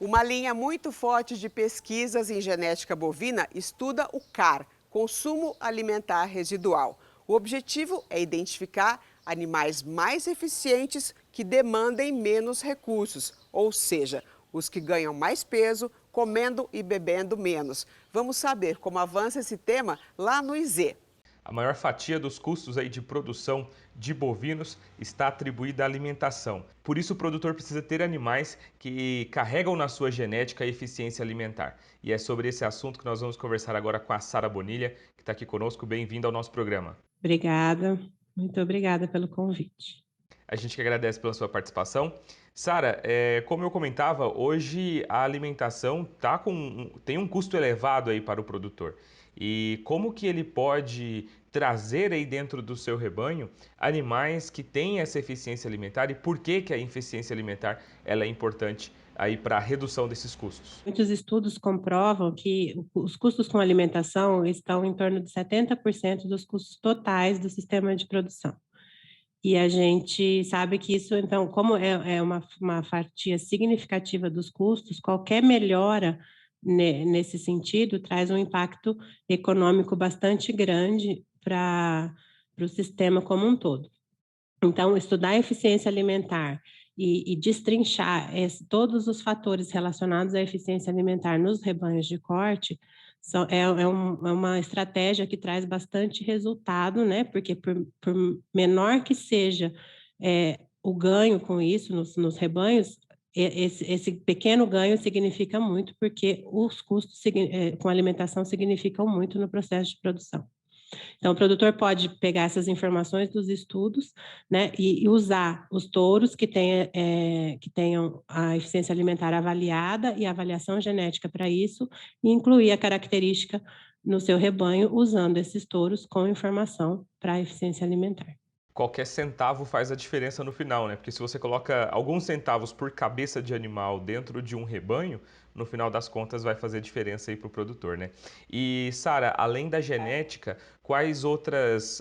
Uma linha muito forte de pesquisas em genética bovina estuda o CAR, consumo alimentar residual. O objetivo é identificar animais mais eficientes que demandem menos recursos, ou seja, os que ganham mais peso comendo e bebendo menos. Vamos saber como avança esse tema lá no IZ. A maior fatia dos custos aí de produção de bovinos está atribuída à alimentação. Por isso, o produtor precisa ter animais que carregam na sua genética a eficiência alimentar. E é sobre esse assunto que nós vamos conversar agora com a Sara Bonilha, que está aqui conosco. Bem-vinda ao nosso programa. Obrigada, muito obrigada pelo convite. A gente que agradece pela sua participação. Sara, como eu comentava, hoje a alimentação tem um custo elevado aí para o produtor. E como que ele pode trazer aí dentro do seu rebanho animais que têm essa eficiência alimentar e por que que a eficiência alimentar ela é importante aí para a redução desses custos? Muitos estudos comprovam que os custos com alimentação estão em torno de 70% dos custos totais do sistema de produção. E a gente sabe que isso, então, como é uma fatia significativa dos custos, qualquer melhora nesse sentido traz um impacto econômico bastante grande para o sistema como um todo. Então, estudar a eficiência alimentar e destrinchar todos os fatores relacionados à eficiência alimentar nos rebanhos de corte é uma estratégia que traz bastante resultado, né? Porque por menor que seja o ganho com isso nos rebanhos, esse pequeno ganho significa muito, porque os custos com alimentação significam muito no processo de produção. Então, o produtor pode pegar essas informações dos estudos, né, e usar os touros que tenham a eficiência alimentar avaliada e a avaliação genética para isso, e incluir a característica no seu rebanho, usando esses touros com informação para a eficiência alimentar. Qualquer centavo faz a diferença no final, né? Porque se você coloca alguns centavos por cabeça de animal dentro de um rebanho, no final das contas vai fazer diferença aí para o produtor, né? E, Sara, além da genética, quais outras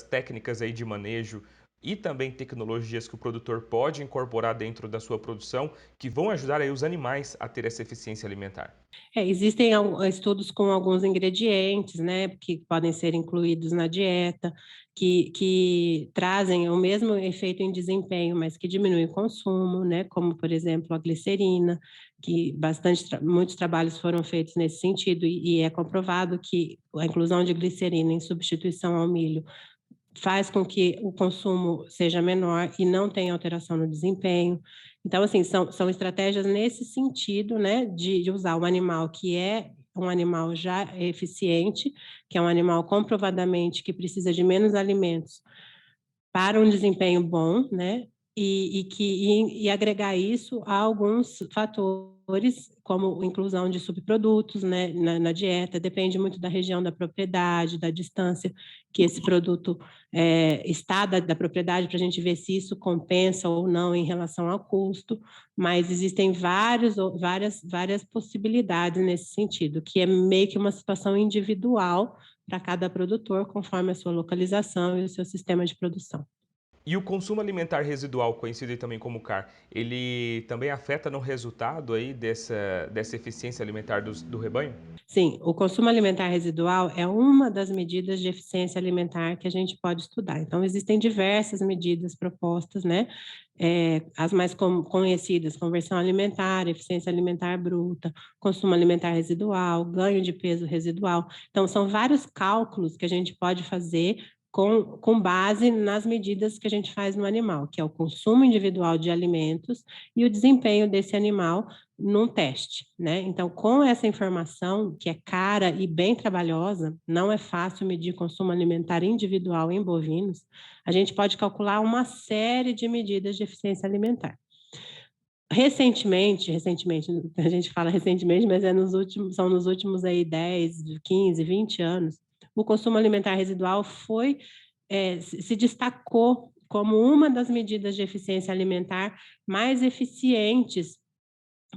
técnicas aí de manejo e também tecnologias que o produtor pode incorporar dentro da sua produção que vão ajudar aí os animais a ter essa eficiência alimentar? Existem estudos com alguns ingredientes, né, que podem ser incluídos na dieta, que trazem o mesmo efeito em desempenho, mas que diminuem o consumo, né, como, por exemplo, a glicerina, que muitos trabalhos foram feitos nesse sentido, e é comprovado que a inclusão de glicerina em substituição ao milho faz com que o consumo seja menor e não tenha alteração no desempenho. Então, assim, são estratégias nesse sentido, né, de usar um animal que é um animal já eficiente, que é um animal comprovadamente que precisa de menos alimentos para um desempenho bom, né, e agregar isso a alguns fatores, como inclusão de subprodutos, né, na dieta, depende muito da região da propriedade, da distância que esse produto está da propriedade, para a gente ver se isso compensa ou não em relação ao custo, mas existem várias possibilidades nesse sentido, que é meio que uma situação individual para cada produtor, conforme a sua localização e o seu sistema de produção. E o consumo alimentar residual, conhecido aí também como CAR, ele também afeta no resultado aí dessa eficiência alimentar do rebanho? Sim, o consumo alimentar residual é uma das medidas de eficiência alimentar que a gente pode estudar. Então, existem diversas medidas propostas, né? As mais conhecidas, conversão alimentar, eficiência alimentar bruta, consumo alimentar residual, ganho de peso residual. Então, são vários cálculos que a gente pode fazer com base nas medidas que a gente faz no animal, que é o consumo individual de alimentos e o desempenho desse animal num teste, né? Então, com essa informação, que é cara e bem trabalhosa, não é fácil medir consumo alimentar individual em bovinos, a gente pode calcular uma série de medidas de eficiência alimentar. Recentemente, a gente fala recentemente, mas são nos últimos aí 10, 15, 20 anos, o consumo alimentar residual se destacou como uma das medidas de eficiência alimentar mais eficientes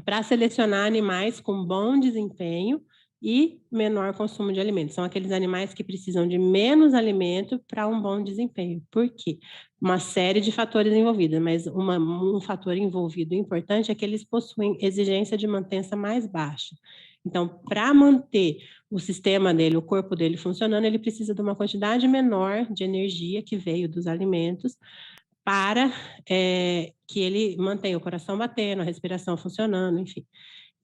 para selecionar animais com bom desempenho, e menor consumo de alimentos. São aqueles animais que precisam de menos alimento para um bom desempenho. Por quê? Uma série de fatores envolvidos, mas um fator envolvido importante é que eles possuem exigência de mantença mais baixa. Então, para manter o sistema dele, o corpo dele funcionando, ele precisa de uma quantidade menor de energia que veio dos alimentos para que ele mantenha o coração batendo, a respiração funcionando, enfim.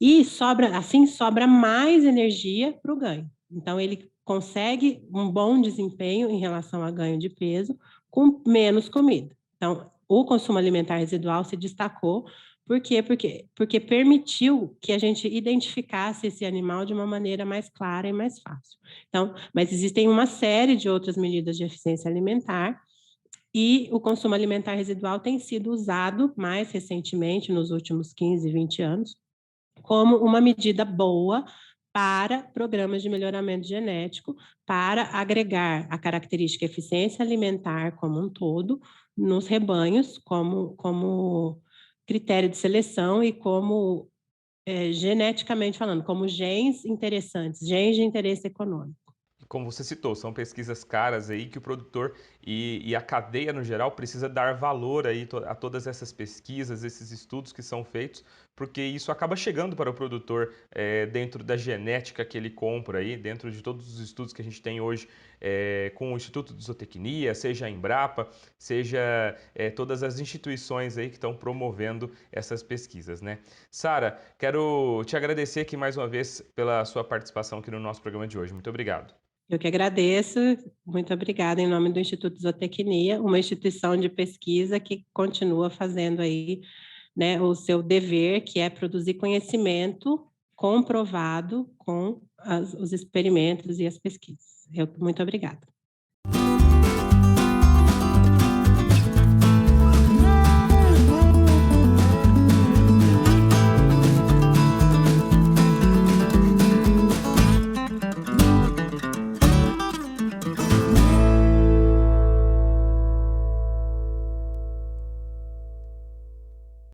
E sobra mais energia para o ganho. Então, ele consegue um bom desempenho em relação a ganho de peso com menos comida. Então, o consumo alimentar residual se destacou. Por quê? Porque permitiu que a gente identificasse esse animal de uma maneira mais clara e mais fácil. Então, mas existem uma série de outras medidas de eficiência alimentar, e o consumo alimentar residual tem sido usado mais recentemente, nos últimos 15, 20 anos, como uma medida boa para programas de melhoramento genético, para agregar a característica eficiência alimentar como um todo nos rebanhos, como critério de seleção e como, geneticamente falando, como genes interessantes, genes de interesse econômico. Como você citou, são pesquisas caras aí que o produtor e a cadeia no geral precisa dar valor aí a todas essas pesquisas, esses estudos que são feitos, porque isso acaba chegando para o produtor dentro da genética que ele compra aí, dentro de todos os estudos que a gente tem hoje com o Instituto de Zootecnia, seja a Embrapa, seja todas as instituições aí que estão promovendo essas pesquisas, né? Sara, quero te agradecer aqui mais uma vez pela sua participação aqui no nosso programa de hoje. Muito obrigado. Eu que agradeço, muito obrigada em nome do Instituto Zootecnia, uma instituição de pesquisa que continua fazendo aí, né, o seu dever, que é produzir conhecimento comprovado com os experimentos e as pesquisas. Muito obrigada.